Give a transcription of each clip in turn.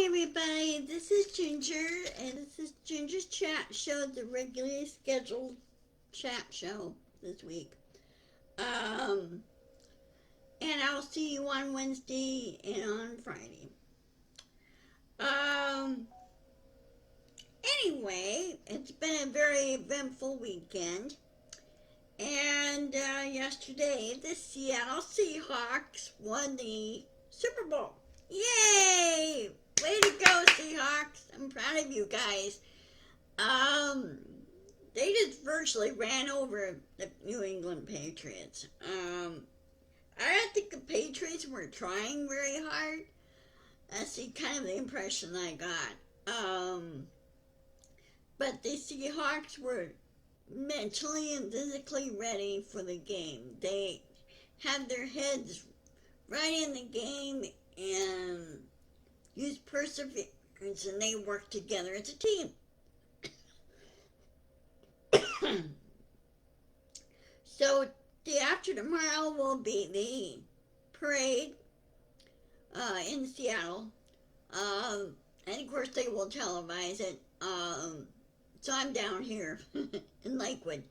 everybody, this is Ginger, and this is Ginger's Chat Show, the regularly scheduled chat show this week. And I'll see you on Wednesday and on Friday. Anyway, it's been a very eventful weekend, and yesterday the Seattle SeaHawks won the Super Bowl. Yay! Way to go, Seahawks. I'm proud of you guys. They just virtually ran over the New England Patriots. I don't think the Patriots were trying very hard. That's the kind of the impression I got. But the Seahawks were mentally and physically ready for the game. They had their heads right in the game and used perseverance, and they worked together as a team. So day after tomorrow will be the parade in Seattle, and of course they will televise it. So I'm down here in Lakewood.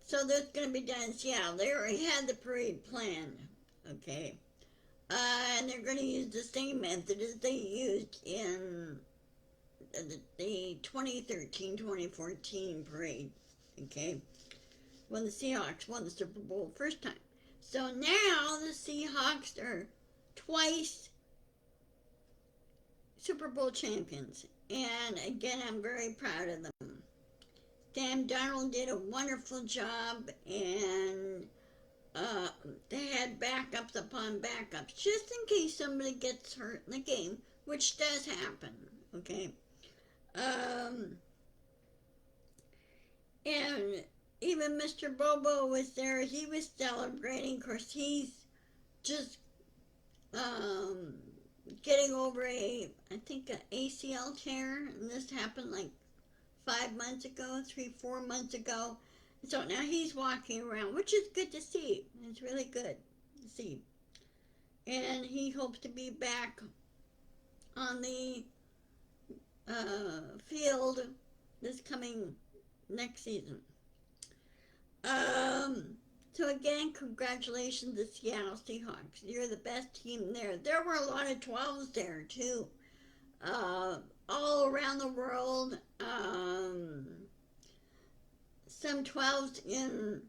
So that's going to be done in Seattle. They already had the parade planned, okay? And they're going to use the same method as they used in the 2013-2014 parade, okay? When the Seahawks won the Super Bowl first time. So now the Seahawks are twice Super Bowl champions. And again, I'm very proud of them. Sam Darnold did a wonderful job, and they had backups upon backups, just in case somebody gets hurt in the game, which does happen, okay? And even Mr. Bobo was there. He was celebrating. Of course, he's just getting over I think, an ACL tear, and this happened like 5 months ago, 3-4 months ago. So now he's walking around, which is good to see. It's really good to see. And he hopes to be back on the field this coming next season. So again, congratulations to Seattle Seahawks. You're the best team there. There were a lot of 12s there too. All around the world. Some 12s in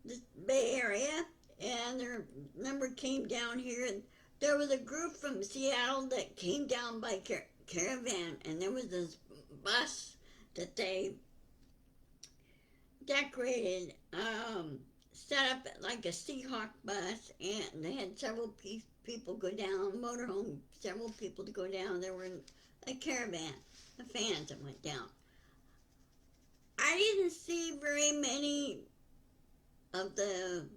the Bay Area, and their number came down here. And there was a group from Seattle that came down by caravan, and there was this bus that they decorated, set up like a Seahawk bus, and they had several people go down, motorhome, several people to go down. There were a caravan, the fans that went down. I didn't see very many of the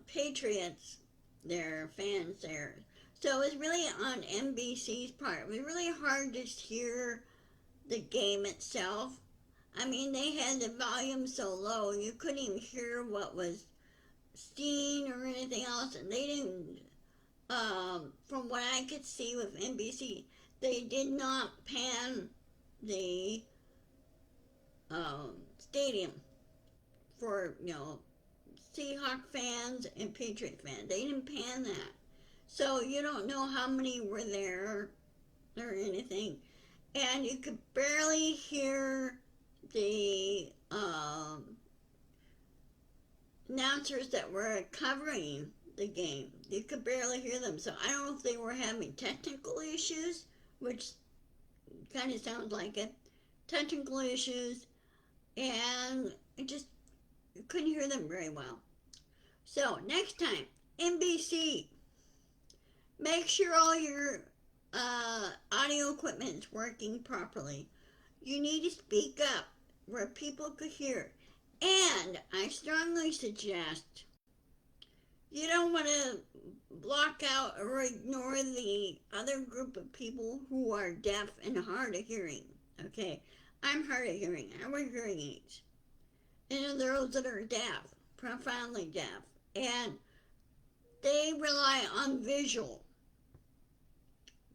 Patriots, their fans there. So it was really on NBC's part. It was really hard to hear the game itself. I mean, they had the volume so low, you couldn't even hear what was seen or anything else. And they didn't, from what I could see with NBC, they did not pan the stadium for, Seahawk fans and Patriot fans. They didn't pan that. So you don't know how many were there or anything. And you could barely hear the announcers that were covering the game. You could barely hear them. So I don't know if they were having technical issues, which kind of sounds like it. Technical issues. And you couldn't hear them very well. So next time, NBC, make sure all your audio equipment is working properly. You need to speak up where people could hear. And I strongly suggest you don't want to block out or ignore the other group of people who are deaf and hard of hearing. Okay, I'm hard of hearing. I wear hearing aids. And there are those that are deaf, profoundly deaf. And they rely on visual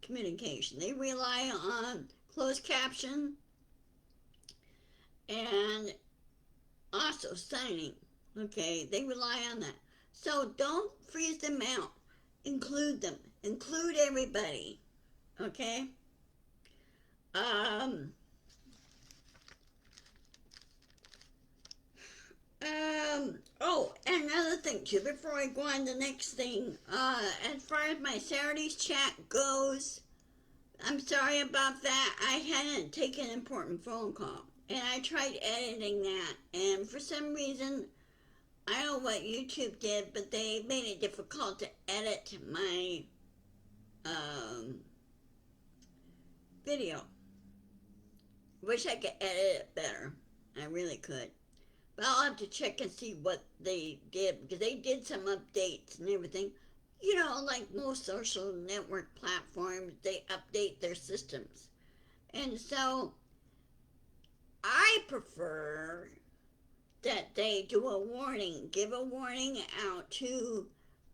communication. They rely on closed caption and also signing. Okay, they rely on that. So don't freeze them out. Include them. Include everybody. Okay? Um, oh, and another thing too, before I go on to the next thing, as far as my Saturday's chat goes, I'm sorry about that. I hadn't taken an important phone call, and I tried editing that, and for some reason, I don't know what YouTube did, but they made it difficult to edit my, video. Wish I could edit it better. I really could. But I'll have to check and see what they did, because they did some updates and everything. You know, like most social network platforms, they update their systems. And so I prefer that they do a warning, give a warning out to,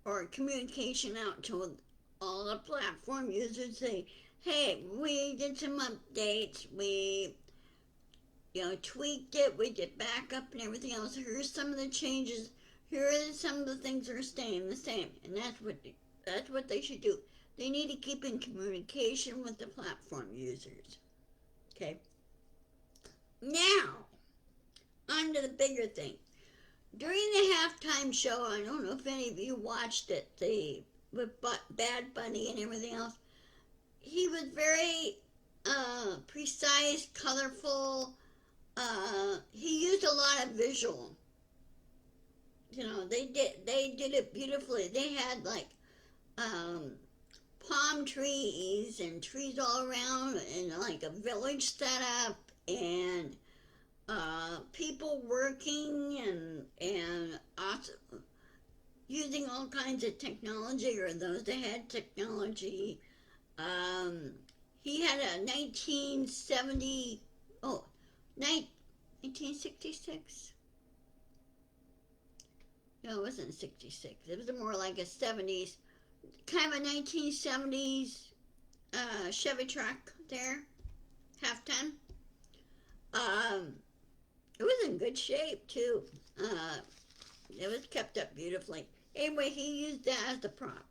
or communication out to all the platform users, say, hey, we did some updates, we tweaked it, we did backup and everything else. Here's some of the changes. Here are some of the things that are staying the same, and that's what they should do. They need to keep in communication with the platform users. Okay. Now, on to the bigger thing. During the halftime show, I don't know if any of you watched it, with Bad Bunny and everything else. He was very precise, colorful. He used a lot of visual. You know, they did it beautifully. They had like palm trees and trees all around, and like a village set up, and people working, and also using all kinds of technology, or those that had technology. He had a 1966? No, it wasn't 66. It was more like a 70s, kind of a 1970s Chevy truck there, half-ton. It was in good shape, too. It was kept up beautifully. Anyway, he used that as the prop.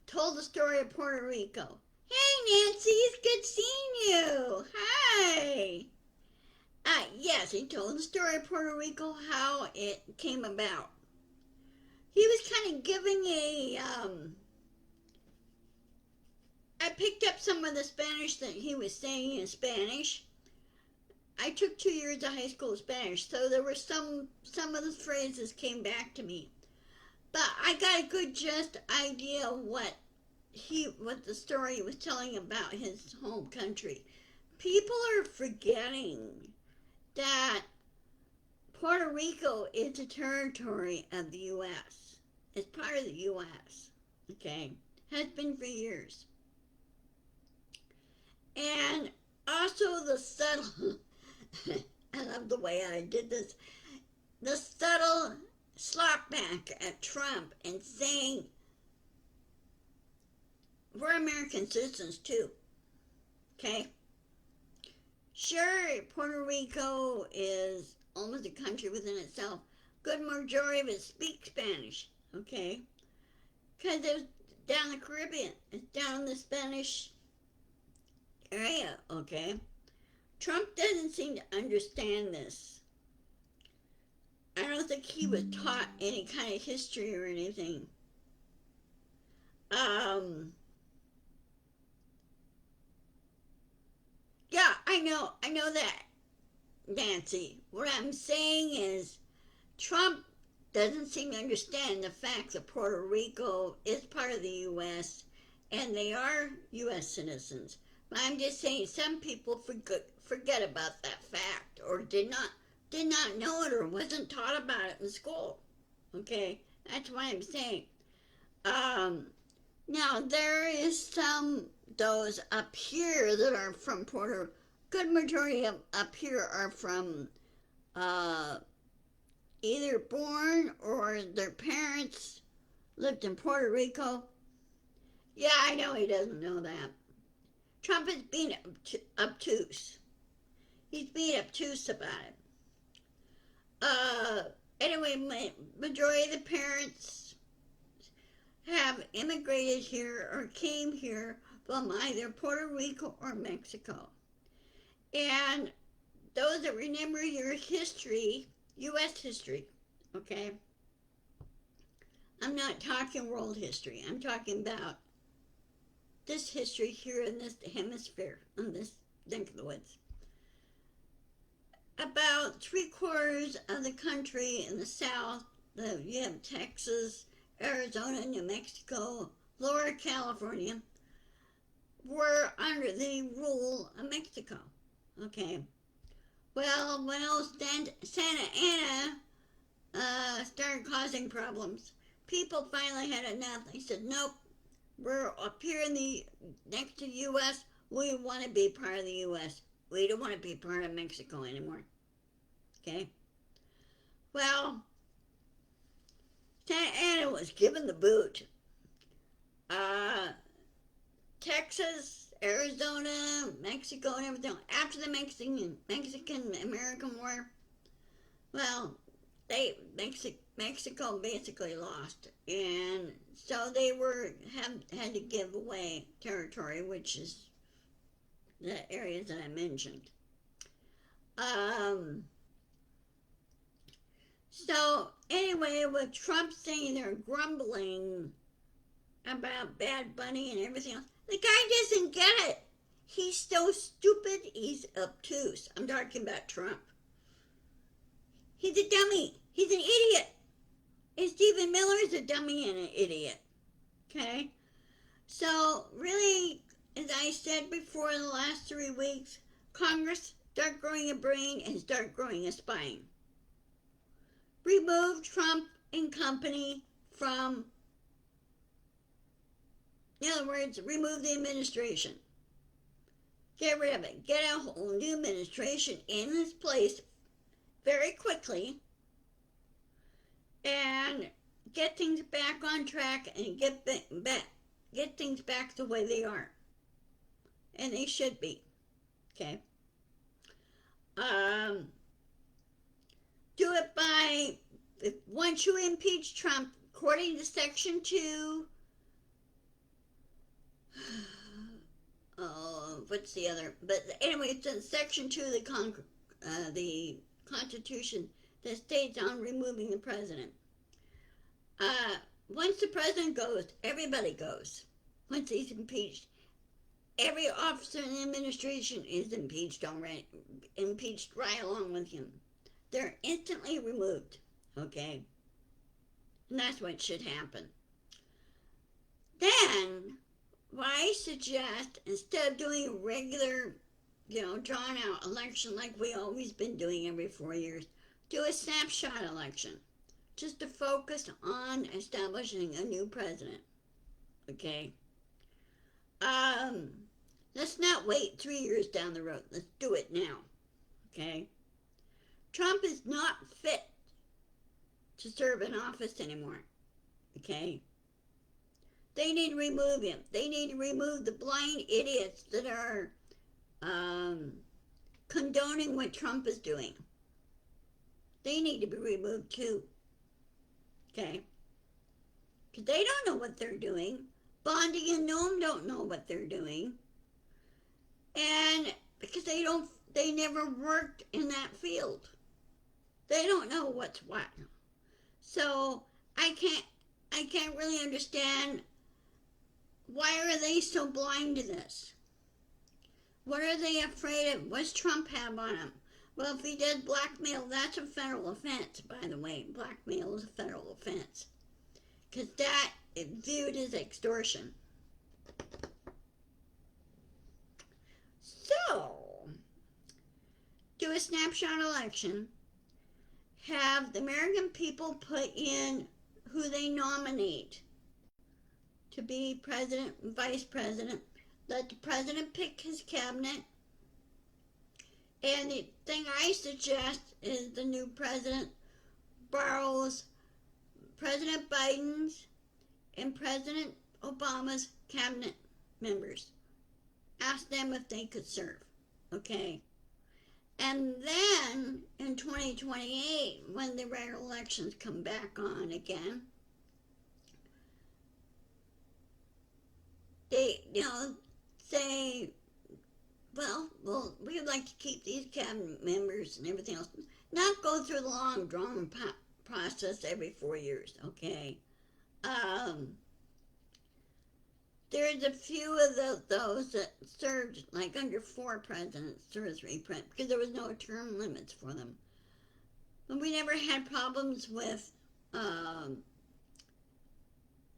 Told the story of Puerto Rico. Hey, Nancy, it's good seeing you. Hi. Yes, he told the story of Puerto Rico, how it came about. He was kind of giving I picked up some of the Spanish that he was saying in Spanish. I took 2 years of high school Spanish, so there were some of the phrases came back to me. But I got a good just idea what the story he was telling about his home country. People are forgetting that Puerto Rico is a territory of the U.S. It's part of the U.S. Okay, has been for years. And also the subtle, I love the way I did this, the subtle slap back at Trump and saying, we're American citizens too, okay? Sure, Puerto Rico is almost a country within itself. Good majority of it speaks Spanish, okay? Because it was down the Caribbean. It's down the Spanish area, okay? Trump doesn't seem to understand this. I don't think he was taught any kind of history or anything. Yeah, I know that, Nancy. What I'm saying is, Trump doesn't seem to understand the fact that Puerto Rico is part of the U.S. and they are U.S. citizens. But I'm just saying, some people forget about that fact, or did not know it, or wasn't taught about it in school. Okay, that's what I'm saying. Now there is those up here that are from Puerto. Good majority of up here are from either born or their parents lived in Puerto Rico. Yeah, I know he doesn't know that. Trump is being obtuse. He's being obtuse about it. Uh, anyway, majority of the parents have immigrated here or came here from either Puerto Rico or Mexico. And those that remember your history, U.S. history, okay? I'm not talking world history. I'm talking about this history here in this hemisphere, in this neck of the woods. About 3/4 of the country in the south, you have Texas, Arizona, New Mexico, Lower California, were under the rule of Mexico. Okay. Well, when old Santa Ana started causing problems, people finally had enough. They said, nope, we're up here in the next to the U.S. We want to be part of the U.S. We don't want to be part of Mexico anymore. Okay? Well, Santa Ana was given the boot. Texas, Arizona, Mexico, and everything. After the Mexican-American War, well, Mexico basically lost, and so they had to give away territory, which is the areas that I mentioned. So anyway, with Trump saying they're grumbling about Bad Bunny and everything else, the guy doesn't get it. He's so stupid, he's obtuse. I'm talking about Trump. He's a dummy. He's an idiot. And Stephen Miller's a dummy and an idiot. Okay? So, really, as I said before in the last 3 weeks, Congress, start growing a brain and start growing a spine. Remove Trump and company from, in other words, remove the administration. Get rid of it. Get a whole new administration in its place very quickly and get things back on track and get things back the way they are. And they should be. Okay? Do it by, once you impeach Trump, according to Section 2, what's the other? But anyway, it's in Section 2 of the Constitution that states on removing the president. Once the president goes, everybody goes. Once he's impeached, every officer in the administration is impeached right along with him. They're instantly removed, okay? And that's what should happen. Then, what I suggest, instead of doing a regular, drawn out election like we always been doing every 4 years, do a snapshot election, just to focus on establishing a new president, okay? Let's not wait 3 years down the road. Let's do it now, okay? Trump is not fit to serve in office anymore, okay? They need to remove him. They need to remove the blind idiots that are condoning what Trump is doing. They need to be removed too, okay? Because they don't know what they're doing. Bondi and Noam don't know what they're doing. And because they never worked in that field. They don't know what's what. So I can't really understand, why are they so blind to this? What are they afraid of? What's Trump have on him? Well, if he does blackmail, that's a federal offense, by the way. Blackmail is a federal offense. Because that is viewed as extortion. So, do a snapshot election. Have the American people put in who they nominate to be president and vice president. Let the president pick his cabinet. And the thing I suggest is the new president borrows President Biden's and President Obama's cabinet members. Ask them if they could serve. Okay? And then in 2028, when the regular elections come back on again, they, say, well, we would like to keep these cabinet members and everything else. Not go through the long, drawn process every 4 years, okay? There's a few of those that served like under 4 presidents, 2 or 3 presidents, because there was no term limits for them. But we never had problems with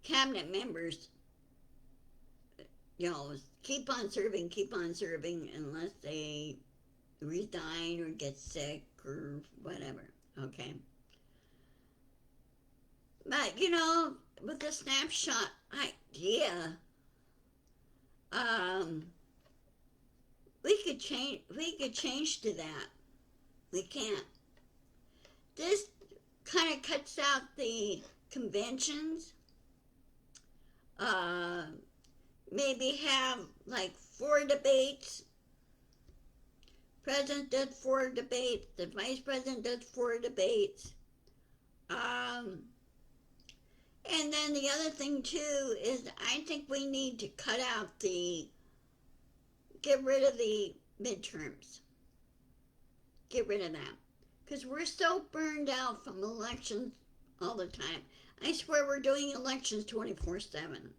cabinet members, keep on serving unless they resign or get sick or whatever, okay? But, with the snapshot idea, we could change to that. We can't. This kind of cuts out the conventions. Maybe have like 4 debates. President does 4 debates. The vice president does 4 debates. And then the other thing too is I think we need to get rid of the midterms. Get rid of that. Because we're so burned out from elections all the time. I swear we're doing elections 24/7.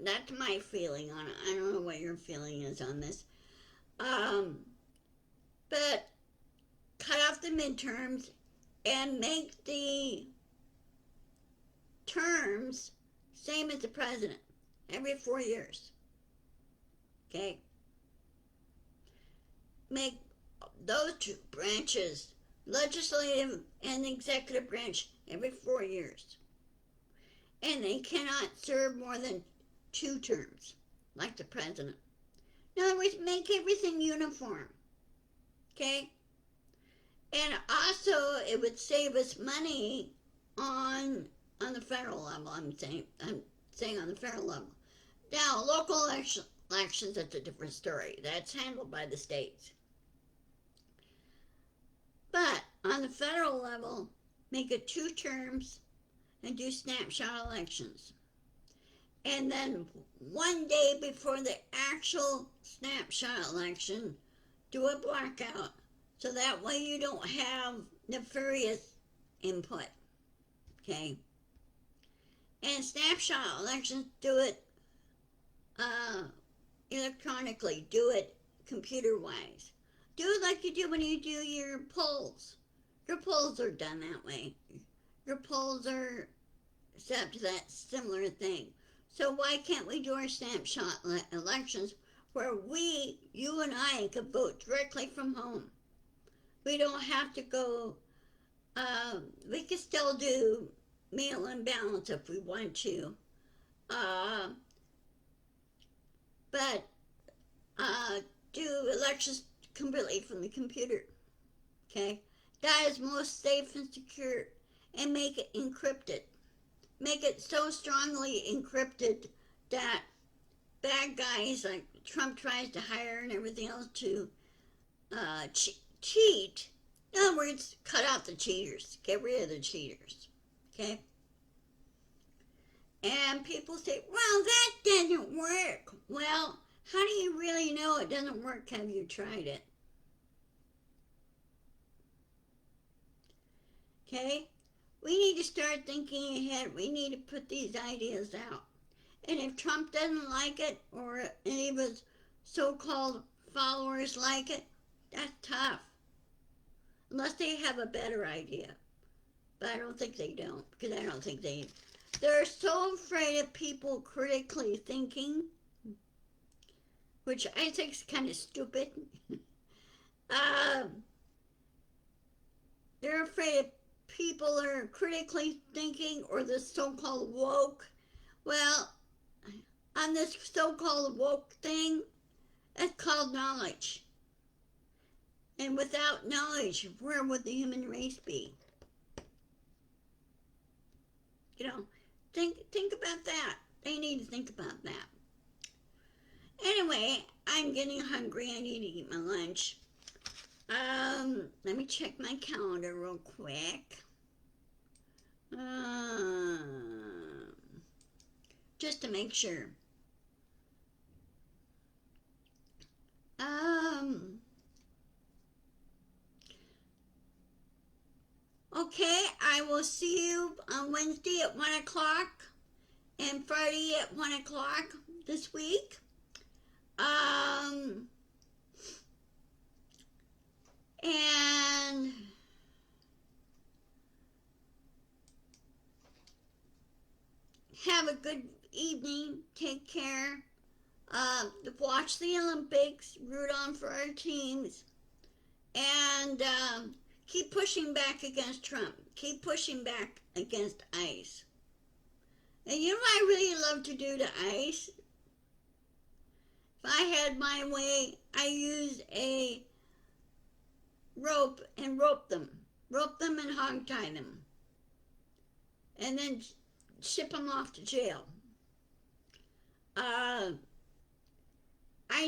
That's my feeling on it. I don't know what your feeling is on this. But cut off the midterms and make the terms same as the president every 4 years. Okay? Make those 2 branches, legislative and executive branch, every 4 years. And they cannot serve more than 2 terms, like the president. In other words, make everything uniform. Okay? And also, it would save us money on the federal level. I'm saying on the federal level. Now, local elections, that's a different story. That's handled by the states. But on the federal level, make it 2 terms and do snapshot elections. And then 1 day before the actual snapshot election, do a blackout. So that way you don't have nefarious input. Okay? And snapshot elections, do it electronically. Do it computer-wise. Do it like you do when you do your polls. Your polls are done that way. Your polls are set to that similar thing. So why can't we do our snapshot elections where you and I could vote directly from home? We don't have to go, we could still do mail-in ballots if we want to. But do elections completely from the computer. Okay? That is most safe and secure. And make it encrypted. Make it so strongly encrypted that bad guys like Trump tries to hire and everything else to cheat. In other words, cut out the cheaters. Get rid of the cheaters. Okay? And people say, well, that doesn't work. Well, how do you really know it doesn't work? Have you tried it? Okay? We need to start thinking ahead. We need to put these ideas out. And if Trump doesn't like it, or any of his so-called followers like it, that's tough. Unless they have a better idea. But I don't think they don't, because I don't think they're so afraid of people critically thinking, which I think is kind of stupid. They're afraid of people are critically thinking, or the so-called woke. Well, on this so-called woke thing, it's called knowledge. And without knowledge, where would the human race be? think about that. They need to think about that. Anyway, I'm getting hungry. I need to eat my lunch. Let me check my calendar real quick. Just to make sure. Okay, I will see you on Wednesday at 1 o'clock and Friday at 1 o'clock this week. And have a good evening. Take care. Watch the Olympics. Root on for our teams. And keep pushing back against Trump. Keep pushing back against ICE. And you know what I really love to do to ICE? If I had my way, I use a rope and rope them and hog tie them, and then ship them off to jail. I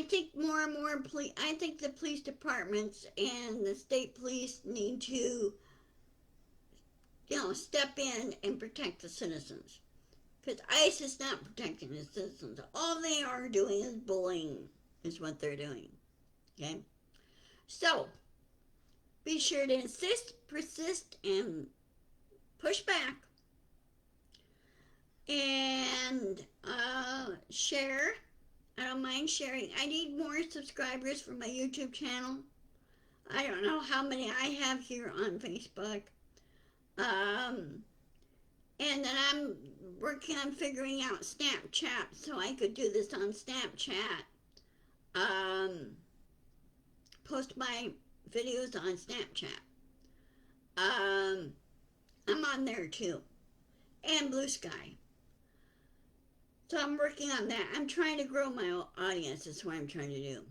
think more and more I think the police departments and the state police need to, step in and protect the citizens. Because ICE is not protecting the citizens. All they are doing is bullying, is what they're doing. Okay? So, be sure to insist, persist, and push back. And share. I don't mind sharing. I need more subscribers for my YouTube channel. I don't know how many I have here on Facebook. And then I'm working on figuring out Snapchat so I could do this on Snapchat. Post my videos on Snapchat. I'm on there too. And Blue Sky. So I'm working on that. I'm trying to grow my audience. That's what I'm trying to do.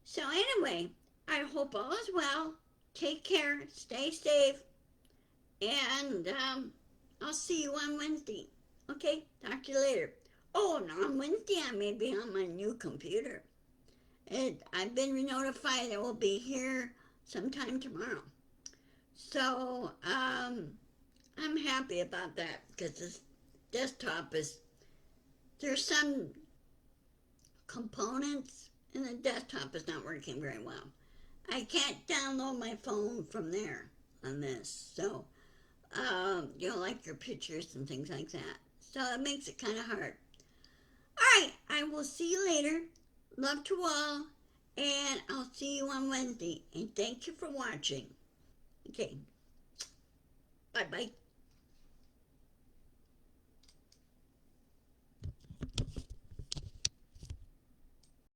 So anyway, I hope all is well. Take care. Stay safe. And I'll see you on Wednesday. Okay? Talk to you later. Oh, and on Wednesday I may be on my new computer. I've been notified it will be here sometime tomorrow. So, I'm happy about that because this desktop there's some components and the desktop is not working very well. I can't download my phone from there on this. So, like your pictures and things like that. So it makes it kind of hard. All right, I will see you later. Love to all, and I'll see you on Wednesday. And thank you for watching. Okay, bye-bye.